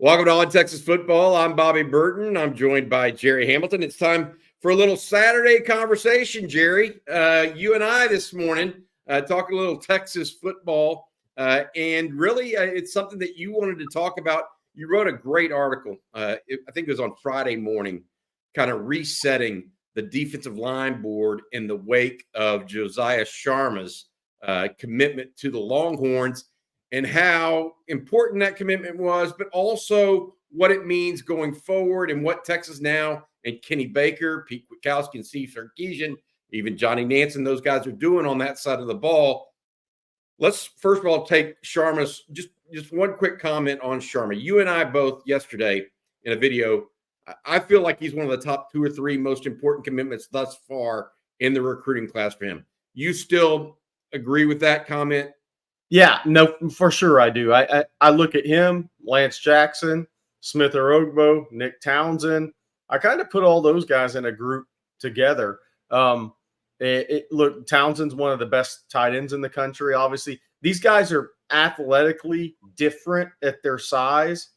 Welcome to On Texas Football. I'm Bobby Burton. I'm joined by Jerry Hamilton. It's time for a little Saturday conversation, Jerry. You and I this morning talking a little Texas football, and really it's something that you wanted to talk about. You wrote a great article, I think it was on Friday morning, kind of resetting the defensive line board in the wake of Josiah Sharma's commitment to the Longhorns, and how important that commitment was, but also what it means going forward and what Texas now and Kenny Baker, Pete Kwiatkowski, and Steve Sarkisian, even Johnny Nansen, those guys are doing on that side of the ball. Let's first of all take Sharma's, just one quick comment on Sharma. You and I both yesterday in a video, I feel like he's one of the top 2 or 3 most important commitments thus far in the recruiting class for him. You still agree with that comment? Yeah, no, for sure I do. I look at him, Lance Jackson, Smith Orogbo, Nick Townsend. I kind of put all those guys in a group together. Look, Townsend's one of the best tight ends in the country. Obviously, these guys are athletically different at their size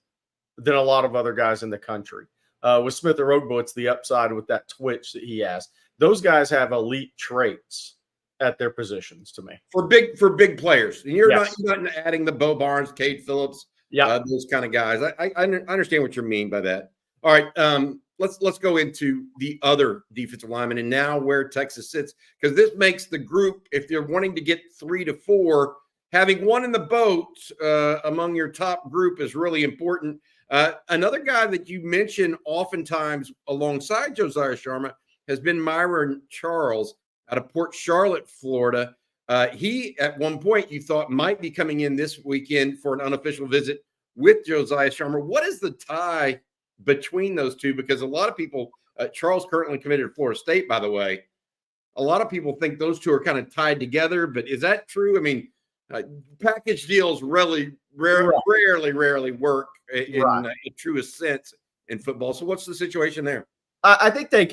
than a lot of other guys in the country. With Smith Orogbo, it's the upside with that twitch that he has. Those guys have elite traits at their positions to me for big players. And you're not adding the Bo Barnes, Cade Phillips, those kind of guys. I understand what you mean by that. All right, let's go into the other defensive linemen and now where Texas sits, because this makes the group, if you're wanting to get 3 to 4, having one in the boat among your top group is really important. Another guy that you mention oftentimes alongside Josiah Sharma has been Myron Charles out of Port Charlotte, Florida. He, at one point, you thought might be coming in this weekend for an unofficial visit with Josiah Sharma. What is the tie between those two? Because a lot of people, Charles currently committed to Florida State, by the way. A lot of people think those two are kind of tied together, but is that true? I mean, package deals rarely work in the truest sense in football. So what's the situation there? I think they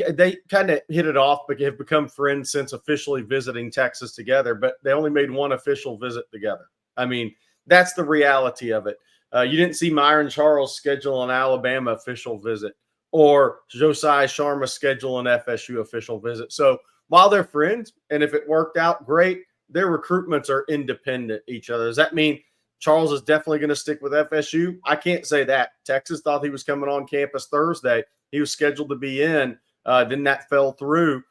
kind of hit it off, but have become friends since officially visiting Texas together, but they only made one official visit together. I mean, that's the reality of it. You didn't see Myron Charles schedule an Alabama official visit or Josiah Sharma schedule an FSU official visit. So while they're friends, and if it worked out, great, their recruitments are independent of each other. Does that mean Charles is definitely going to stick with FSU? I can't say that. Texas thought he was coming on campus Thursday. He was scheduled to be in. Then that fell through.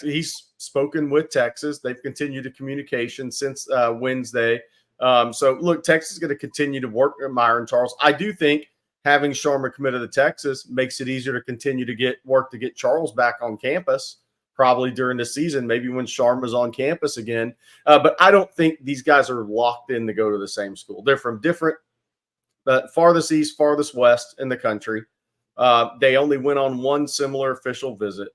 He's spoken with Texas. They've continued the communication since Wednesday. So, look, Texas is going to continue to work with Myron Charles. I do think having Sharma committed to Texas makes it easier to continue to get Charles back on campus, probably during the season, maybe when Sharma's on campus again. But I don't think these guys are locked in to go to the same school. They're from different, farthest east, farthest west in the country. They only went on one similar official visit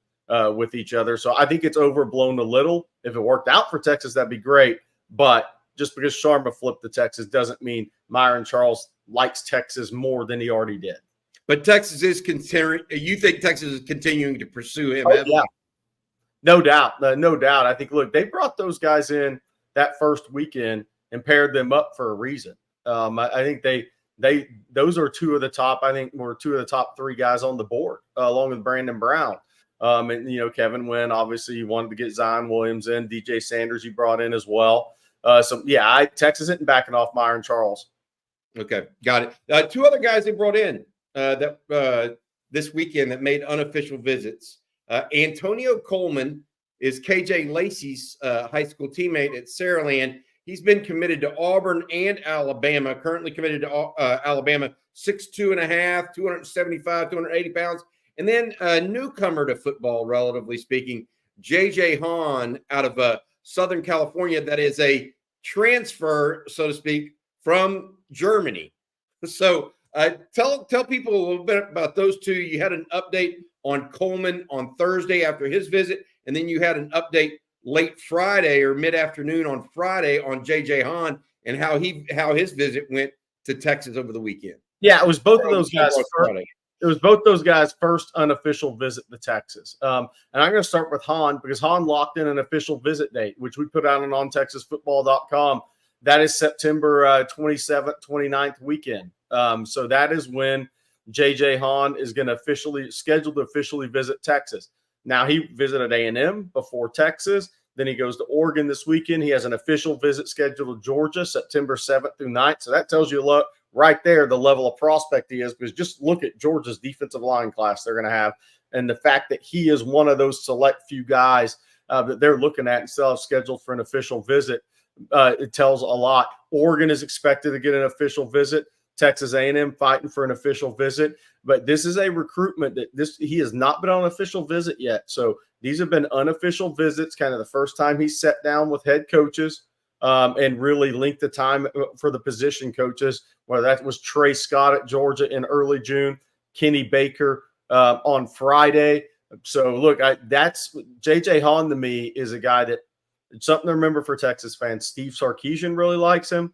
with each other. So I think it's overblown a little. If it worked out for Texas, that'd be great. But just because Sharma flipped to Texas doesn't mean Myron Charles likes Texas more than he already did. But Texas is continuing. You think Texas is continuing to pursue him? Oh, yeah. No doubt. No doubt. I think, look, they brought those guys in that first weekend and paired them up for a reason. I think those are 2 of the top, I think were 2 of the top 3 guys on the board, along with Brandon Brown. And, Kevin Wynn, obviously, you wanted to get Zion Williams in. DJ Sanders you brought in as well. Texas isn't backing off Myron Charles. Okay, got it. 2 other guys they brought in this weekend that made unofficial visits. Antonio Coleman is KJ Lacey's high school teammate at Saraland. He's been committed to Auburn and Alabama, currently committed to Alabama, 6'2.5", 275, 280 pounds. And then a newcomer to football, relatively speaking, JJ Han out of Southern California. That is a transfer, so to speak, from Germany. So tell people a little bit about those 2. You had an update on Coleman on Thursday after his visit, and then you had an update late Friday or mid-afternoon on Friday on JJ Han and how his visit went to Texas over the weekend. Yeah, it was both of those guys. It was both those guys' first unofficial visit to Texas. And I'm going to start with Han because Han locked in an official visit date, which we put out on ontexasfootball.com. that is September 27th, 29th weekend. So that is when JJ Han is going to scheduled to officially visit Texas. Now, he visited A&M before Texas. Then he goes to Oregon this weekend. He has an official visit scheduled to Georgia, September 7th through 9th. So that tells you a lot right there, the level of prospect he is, because just look at Georgia's defensive line class they're going to have, and the fact that he is one of those select few guys that they're looking at and still have scheduled for an official visit. It tells a lot. Oregon is expected to get an official visit. Texas A&M fighting for an official visit. But this is a recruitment that he has not been on an official visit yet. So these have been unofficial visits, kind of the first time he sat down with head coaches and really linked the time for the position coaches, whether that was Trey Scott at Georgia in early June, Kenny Baker on Friday. So, look, that's JJ Han to me is a guy that it's something to remember for Texas fans. Steve Sarkisian really likes him.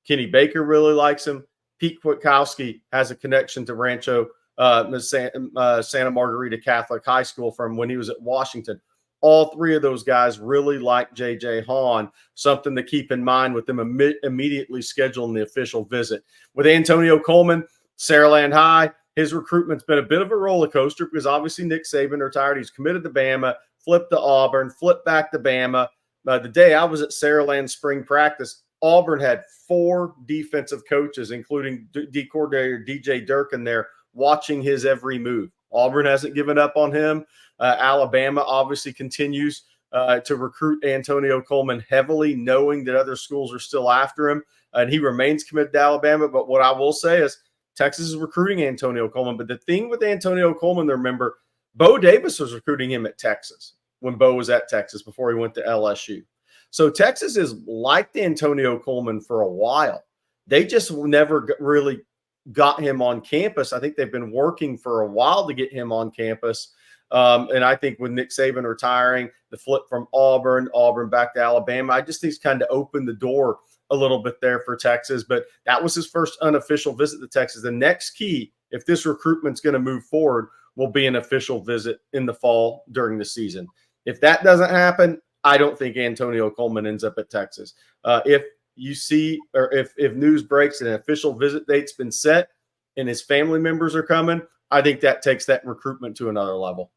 Kenny Baker really likes him. Pete Kwiatkowski has a connection to Rancho Santa Margarita Catholic High School from when he was at Washington. All three of those guys really like JJ Han, something to keep in mind with them immediately scheduling the official visit. With Antonio Coleman, Saraland High, his recruitment's been a bit of a roller coaster because obviously Nick Saban retired. He's committed to Bama, flipped to Auburn, flipped back to Bama. The day I was at Saraland spring practice, Auburn had 4 defensive coaches, including D coordinator DJ Durkin there, watching his every move. Auburn hasn't given up on him. Alabama obviously continues to recruit Antonio Coleman heavily, knowing that other schools are still after him, and he remains committed to Alabama. But what I will say is Texas is recruiting Antonio Coleman. But the thing with Antonio Coleman, remember, Bo Davis was recruiting him at Texas when Bo was at Texas before he went to LSU. So Texas has liked Antonio Coleman for a while. They just never really got him on campus. I think they've been working for a while to get him on campus. And I think with Nick Saban retiring, the flip from Auburn back to Alabama, I just think it's kind of opened the door a little bit there for Texas. But that was his first unofficial visit to Texas. The next key, if this recruitment's going to move forward, will be an official visit in the fall during the season. If that doesn't happen, I don't think Antonio Coleman ends up at Texas. If you see, or if news breaks and an official visit date's been set and his family members are coming, I think that takes that recruitment to another level.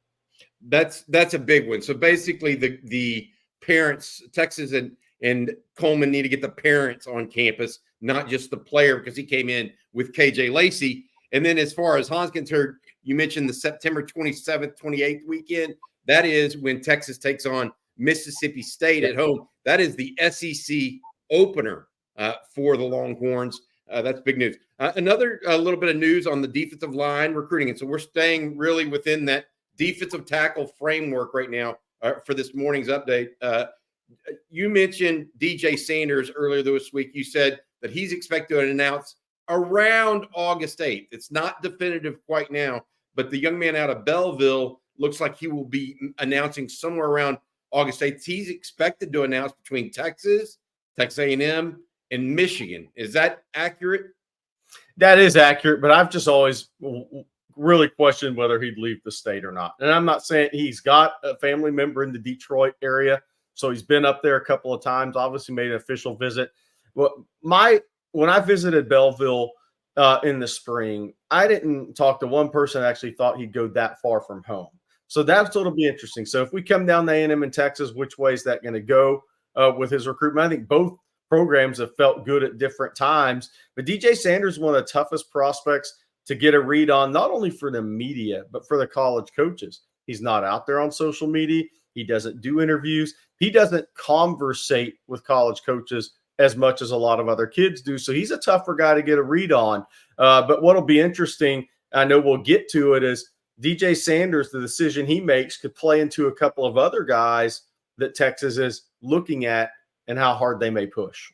That's a big one. So basically the parents, Texas and Coleman need to get the parents on campus, not just the player, because he came in with KJ Lacey. And then as far as Han's concerned, you mentioned the September 27th, 28th weekend. That is when Texas takes on Mississippi State at home. That is the SEC opener for the Longhorns. That's big news. Another little bit of news on the defensive line recruiting. And so we're staying really within that defensive tackle framework right now for this morning's update. You mentioned DJ Sanders earlier this week. You said that he's expected to announce around August 8th. It's not definitive quite now, but the young man out of Belleville looks like he will be announcing somewhere around August 8th. He's expected to announce between Texas A&M, and Michigan. Is that accurate? That is accurate, but I've just always really questioned whether he'd leave the state or not. And I'm not saying he's got a family member in the Detroit area, so he's been up there a couple of times, obviously made an official visit. But when I visited Belleville in the spring, I didn't talk to one person that actually thought he'd go that far from home. So that's what'll be interesting. So if we come down to A&M in Texas, which way is that going to go with his recruitment? I think both programs have felt good at different times. But DJ Sanders is one of the toughest prospects to get a read on, not only for the media, but for the college coaches. He's not out there on social media. He doesn't do interviews. He doesn't conversate with college coaches as much as a lot of other kids do. So he's a tougher guy to get a read on. But what'll be interesting, I know we'll get to it, is DJ Sanders, the decision he makes could play into a couple of other guys that Texas is looking at and how hard they may push.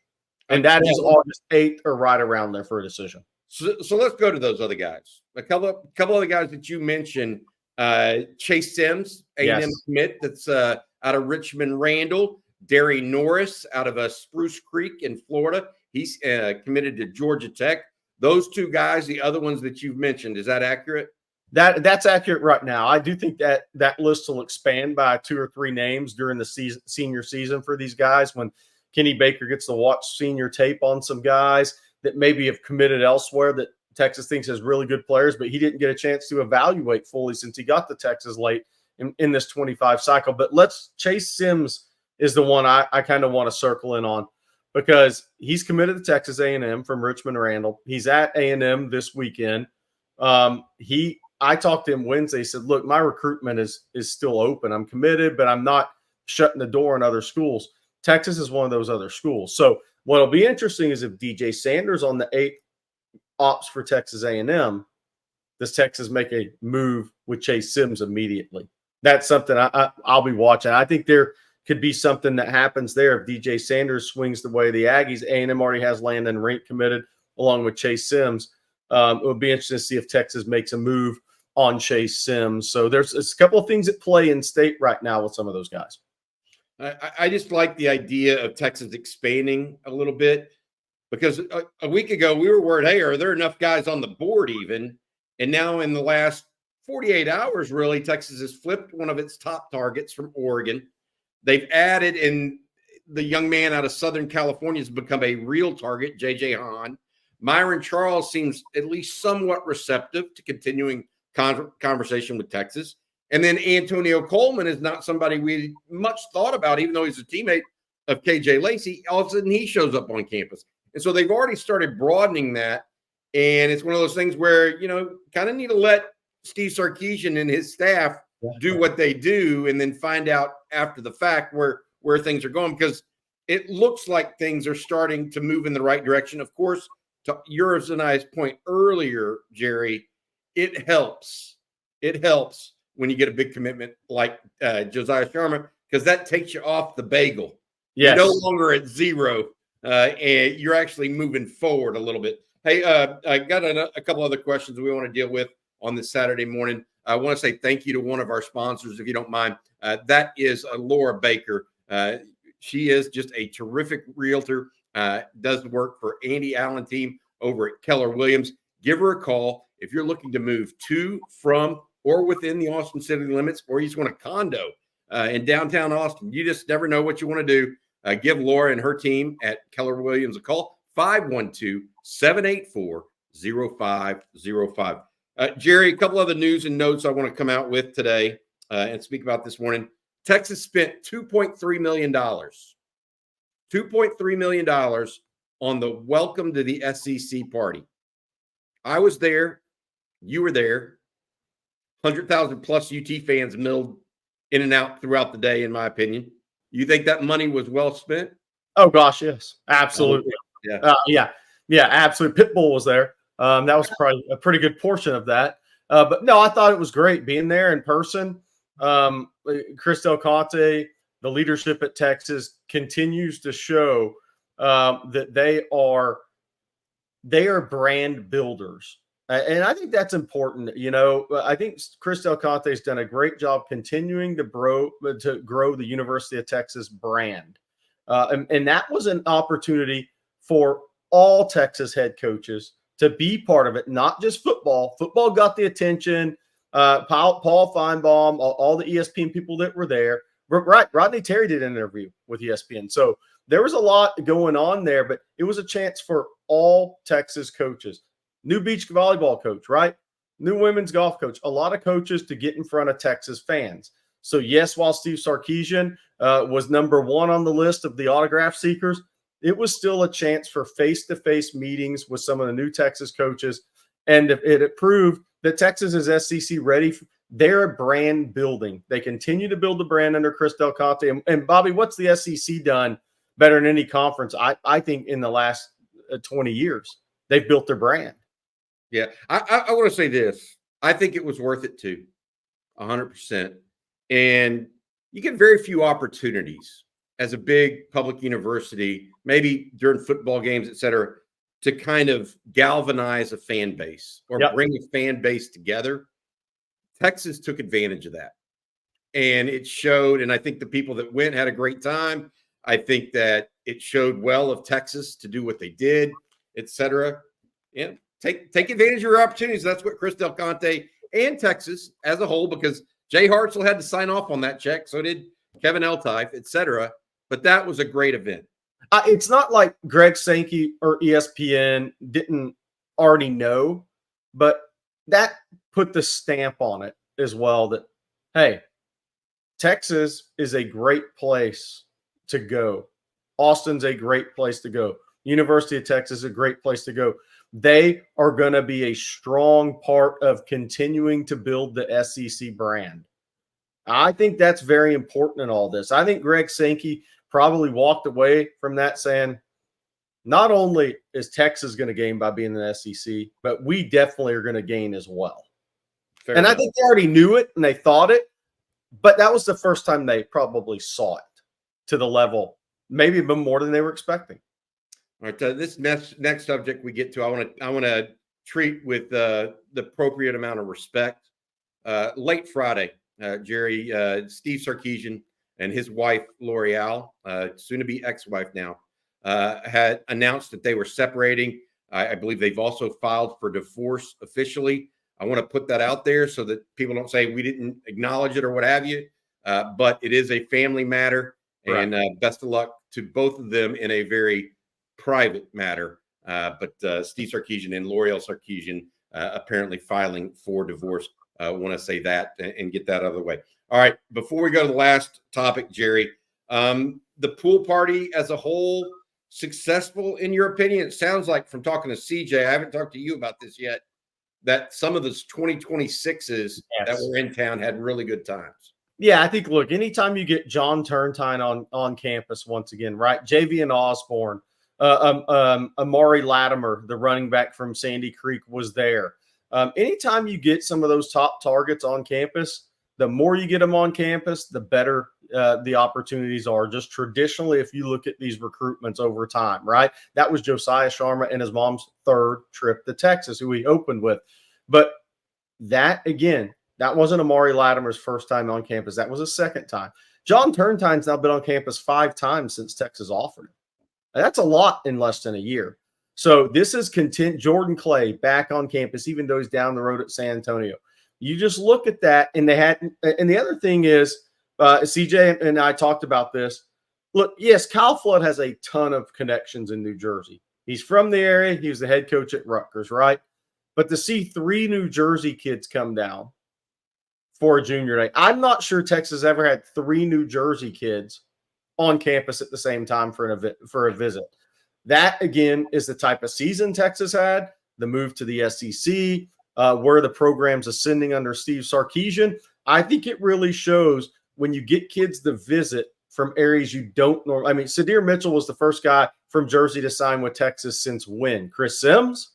And that is August 8th or right around there for a decision. So let's go to those other guys. A couple of the guys that you mentioned, Chase Sims, A&M commit that's out of Richmond Randall. Derry Norris out of Spruce Creek in Florida. He's committed to Georgia Tech. Those two guys, the other ones that you've mentioned, is that accurate? That's accurate right now. I do think that list will expand by 2 or 3 names during the senior season for these guys when Kenny Baker gets to watch senior tape on some guys that maybe have committed elsewhere that Texas thinks has really good players, but he didn't get a chance to evaluate fully since he got to Texas late in this 25 cycle. But Chase Sims is the one I kind of want to circle in on, because he's committed to Texas A&M from Richmond Randall. He's at A&M this weekend. I talked to him Wednesday. He said, look, my recruitment is still open. I'm committed, but I'm not shutting the door on other schools. Texas is one of those other schools. So what'll be interesting is if DJ Sanders on the 8th opts for Texas A&M, does Texas make a move with Chase Sims immediately? That's something I'll be watching. I think there could be something that happens there if DJ Sanders swings the way of the Aggies. A&M already has Landon Rink committed along with Chase Sims. It would be interesting to see if Texas makes a move on Chase Sims. So there's a couple of things at play in state right now with some of those guys. I just like the idea of Texas expanding a little bit, because a week ago we were worried, hey, are there enough guys on the board even? And now in the last 48 hours, really, Texas has flipped one of its top targets from Oregon. They've added in the young man out of Southern California has become a real target, JJ Han. Myron Charles seems at least somewhat receptive to continuing conversation with Texas. And then Antonio Coleman is not somebody we much thought about, even though he's a teammate of KJ Lacey. All of a sudden, he shows up on campus. And so they've already started broadening that. And it's one of those things where, kind of need to let Steve Sarkisian and his staff do what they do and then find out after the fact where things are going, because it looks like things are starting to move in the right direction. Of course, to yours and I's point earlier, Jerry, it helps. It helps when you get a big commitment like Josiah Sharma, because that takes you off the bagel. Yes. You're no longer at zero, and you're actually moving forward a little bit. Hey, I got a couple other questions we want to deal with on this Saturday morning. I want to say thank you to one of our sponsors, if you don't mind. That is Laura Baker. She is just a terrific realtor, does work for Andy Allen team over at Keller Williams. Give her a call if you're looking to move to, from, or within the Austin city limits, or you just want a condo in downtown Austin. You just never know what you want to do. Give Laura and her team at Keller Williams a call, 512-784-0505. Jerry, a couple other news and notes I want to come out with today and speak about this morning. Texas spent $2.3 million. $2.3 million on the welcome to the SEC party. I was there. You were there. 100,000 plus UT fans milled in and out throughout the day, in my opinion. You think that money was well spent? Oh, gosh, yes. Absolutely. Yeah, absolutely. Pitbull was there. That was probably a pretty good portion of that. But no, I thought it was great being there in person. Chris Del Conte, the leadership at Texas, continues to show that they are brand builders. And I think that's important. I think Chris Del Conte has done a great job continuing to grow the University of Texas brand. And that was an opportunity for all Texas head coaches to be part of it, not just football. Football got the attention. Paul Feinbaum, all the ESPN people that were there. Right, Rodney Terry did an interview with ESPN. So there was a lot going on there, but it was a chance for all Texas coaches. New beach volleyball coach, right? New women's golf coach. A lot of coaches to get in front of Texas fans. So yes, while Steve Sarkisian was number one on the list of the autograph seekers, it was still a chance for face-to-face meetings with some of the new Texas coaches. And it proved that Texas is SEC ready. They're brand building. They continue to build the brand under Chris Del Conte. And Bobby, what's the SEC done better than any conference? I think in the last 20 years, they've built their brand. Yeah. I want to say this. I think it was worth it too, 100%. And you get very few opportunities as a big public university, maybe during football games, et cetera, to kind of galvanize a fan base or bring a fan base together. Texas took advantage of that. And it showed, and I think the people that went had a great time. I think that it showed well of Texas to do what they did, et cetera. Yeah, take advantage of your opportunities. That's what Chris Del Conte and Texas as a whole, because Jay Hartzell had to sign off on that check. So did Kevin Eltife, et cetera. But that was a great event. It's not like Greg Sankey or ESPN didn't already know, but that put the stamp on it as well that, hey, Texas is a great place to go. Austin's a great place to go. University of Texas is a great place to go. They are going to be a strong part of continuing to build the SEC brand. I think that's very important in all this. I think Greg Sankey probably walked away from that saying, not only is Texas going to gain by being in the SEC, but we definitely are going to gain as well. Fair enough. I think they already knew it and they thought it, but that was the first time they probably saw it to the level, maybe even more than they were expecting. All right, this next subject we get to, I want to treat with the appropriate amount of respect. Late Friday, Jerry, Steve Sarkisian and his wife LOreal, soon to be ex-wife now, had announced that they were separating. I believe they've also filed for divorce officially. I want to put that out there so that people don't say we didn't acknowledge it or what have you. But it is a family matter, and best of luck to both of them in a very private matter. But Steve Sarkisian and LOreal Sarkisian apparently filing for divorce. I want to say that and get that out of the way. All right, before we go to the last topic, Jerry, the pool party as a whole, successful in your opinion? It sounds like from talking to CJ, I haven't talked to you about this yet, that some of those 2026s that were in town had really good times. Yeah, I think, look, anytime you get John Turntine on campus once again, right? Javian Osborne, Amari Latimer, the running back from Sandy Creek, was there. Anytime you get some of those top targets on campus, the more you get them on campus, the better the opportunities are. Just traditionally, if you look at these recruitments over time, right? That was Josiah Sharma and his mom's third trip to Texas, who he opened with. But that, again, that wasn't Amari Latimer's first time on campus. That was a second time. John Turntine's now been on campus 5 times since Texas offered him. That's a lot in less than a year. So this is Jordan Clay back on campus, even though he's down the road at San Antonio. You just look at that, and and the other thing is, CJ and I talked about this. Look, yes, Kyle Flood has a ton of connections in New Jersey. He's from the area. He was the head coach at Rutgers, right? But to see 3 New Jersey kids come down for a junior day, I'm not sure Texas ever had 3 New Jersey kids on campus at the same time for a visit. That, again, is the type of season Texas had, the move to the SEC, where the program's ascending under Steve Sarkisian. I think it really shows when you get kids to visit from areas you don't normally. I mean, Sadir Mitchell was the first guy from Jersey to sign with Texas since when? Chris Sims?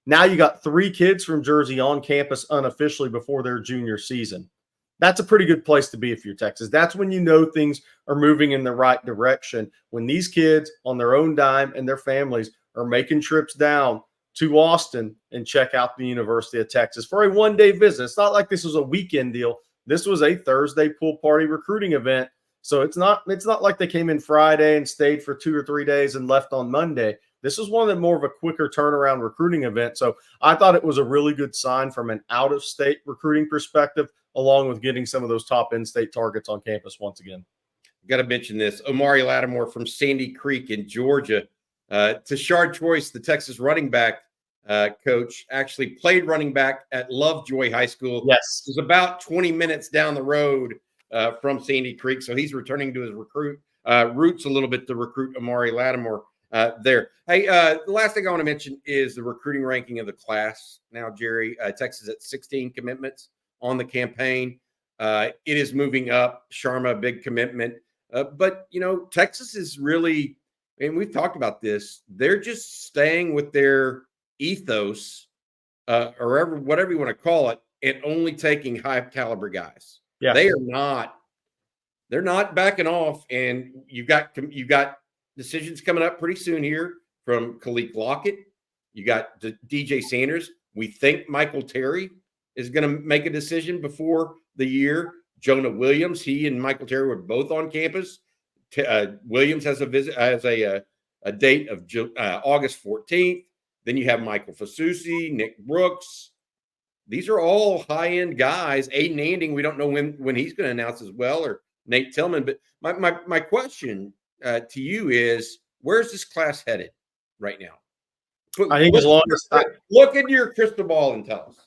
Now you got 3 kids from Jersey on campus unofficially before their junior season. That's a pretty good place to be if you're Texas. That's when you know things are moving in the right direction. When these kids on their own dime and their families are making trips down to Austin and check out the University of Texas for a one-day visit. It's not like this was a weekend deal. This was a Thursday pool party recruiting event. So it's not like they came in Friday and stayed for 2 or 3 days and left on Monday. This was one of the more of a quicker turnaround recruiting event. So I thought it was a really good sign from an out-of-state recruiting perspective, along with getting some of those top in-state targets on campus once again. Got to mention this. Omari Lattimore from Sandy Creek in Georgia. Tashard Choice, the Texas running back coach, actually played running back at Lovejoy High School. Yes. It was about 20 minutes down the road from Sandy Creek. So he's returning to his roots a little bit to recruit Omari Lattimore there. Hey, the last thing I want to mention is the recruiting ranking of the class. Now, Jerry, Texas at 16 commitments on the campaign. It is moving up. Sharma, big commitment. But, Texas is really, and we've talked about this, they're just staying with their ethos or whatever you want to call it, and only taking high caliber guys. Yeah. They're not backing off. And you've got decisions coming up pretty soon here from Khalid Lockett. You got DJ Sanders. We think Michael Terry is going to make a decision before the year. Jonah Williams, he and Michael Terry were both on campus. Williams has a date of August 14th. Then you have Michael Fasusi, Nick Brooks. These are all high-end guys. Aiden Anding, we don't know when he's going to announce as well, or Nate Tillman. But my question to you is, where's this class headed right now? I think look into your crystal ball and tell us.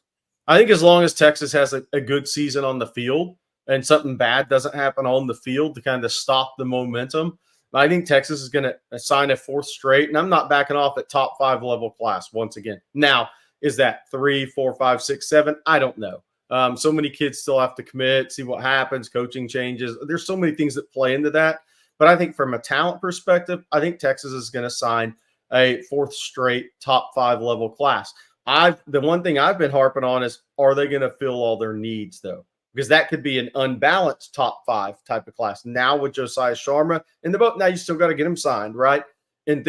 I think as long as Texas has a good season on the field and something bad doesn't happen on the field to kind of stop the momentum, I think Texas is going to assign a 4th straight. And I'm not backing off at top 5 level class once again. Now, is that 3, 4, 5, 6, 7? I don't know. So many kids still have to commit, see what happens, coaching changes. There's so many things that play into that. But I think from a talent perspective, I think Texas is going to sign a 4th straight top 5 level class. The one thing I've been harping on is, are they going to fill all their needs though? Because that could be an unbalanced top 5 type of class. Now with Josiah Sharma in the boat, now you still got to get him signed, right? And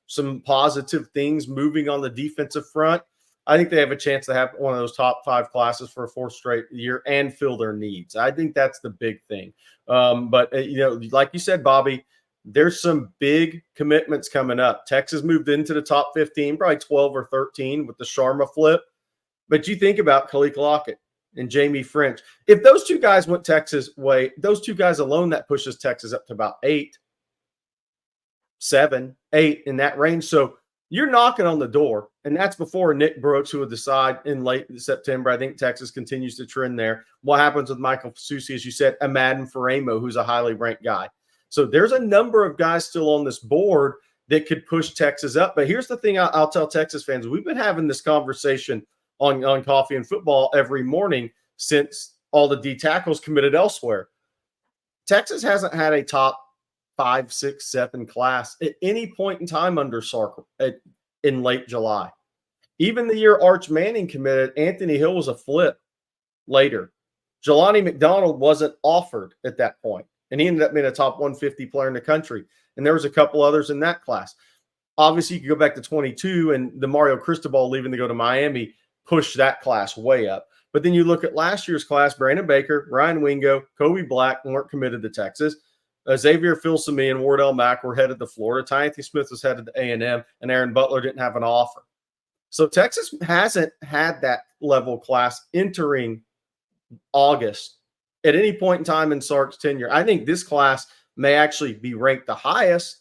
some positive things moving on the defensive front. I think they have a chance to have one of those top 5 classes for a 4th straight year and fill their needs. I think that's the big thing. But like you said, Bobby, there's some big commitments coming up. Texas moved into the top 15, probably 12 or 13 with the Sharma flip. But you think about Khalik Lockett and Jamie French. If those 2 guys went Texas way, those 2 guys alone, that pushes Texas up to about 8, 7, 8 in that range. So you're knocking on the door, and that's before Nick Brooks, who will decide in late September. I think Texas continues to trend there. What happens with Michael Fasusi, as you said, a Madden Faramo, who's a highly ranked guy. So there's a number of guys still on this board that could push Texas up. But here's the thing I'll tell Texas fans. We've been having this conversation on Coffee and Football every morning since all the D tackles committed elsewhere. Texas hasn't had a top 5, 6, 7 class at any point in time under Sark in late July. Even the year Arch Manning committed, Anthony Hill was a flip later. Jelani McDonald wasn't offered at that point, and he ended up being a top 150 player in the country. And there was a couple others in that class. Obviously, you could go back to 22, and the Mario Cristobal leaving to go to Miami pushed that class way up. But then you look at last year's class, Brandon Baker, Ryan Wingo, Kobe Black weren't committed to Texas. Xavier Filsaime and Wardell Mack were headed to Florida. Ty Smith was headed to A&M, and Aaron Butler didn't have an offer. So Texas hasn't had that level class entering August at any point in time in Sark's tenure. I think this class may actually be ranked the highest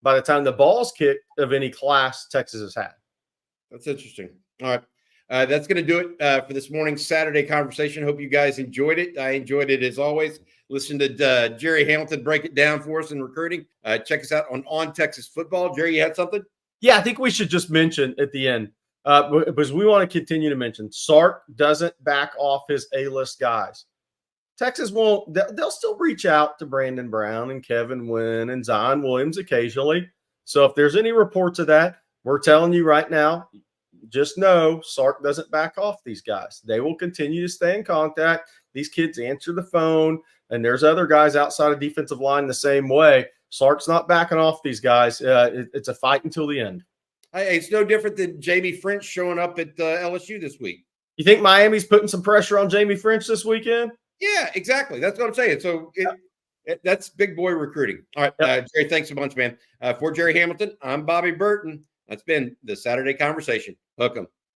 by the time the ball's kicked of any class Texas has had. That's interesting. All right. That's going to do it for this morning's Saturday conversation. Hope you guys enjoyed it. I enjoyed it as always. Listen to Gerry Hamilton break it down for us in recruiting. Check us out on Texas Football. Jerry, you had something? Yeah, I think we should just mention at the end, because we want to continue to mention, Sark doesn't back off his A-list guys. Texas won't. They'll still reach out to Brandon Brown and Kevin Wynn and Zion Williams occasionally. So if there's any reports of that, we're telling you right now, just know Sark doesn't back off these guys. They will continue to stay in contact. These kids answer the phone, and there's other guys outside of defensive line the same way. Sark's not backing off these guys. It's a fight until the end. Hey, it's no different than Jamie French showing up at LSU this week. You think Miami's putting some pressure on Jamie French this weekend? Yeah, exactly. That's what I'm saying. So that's big boy recruiting. All right, Jerry, thanks a bunch, man. For Gerry Hamilton, I'm Bobby Burton. That's been the Saturday Conversation. Hook 'em.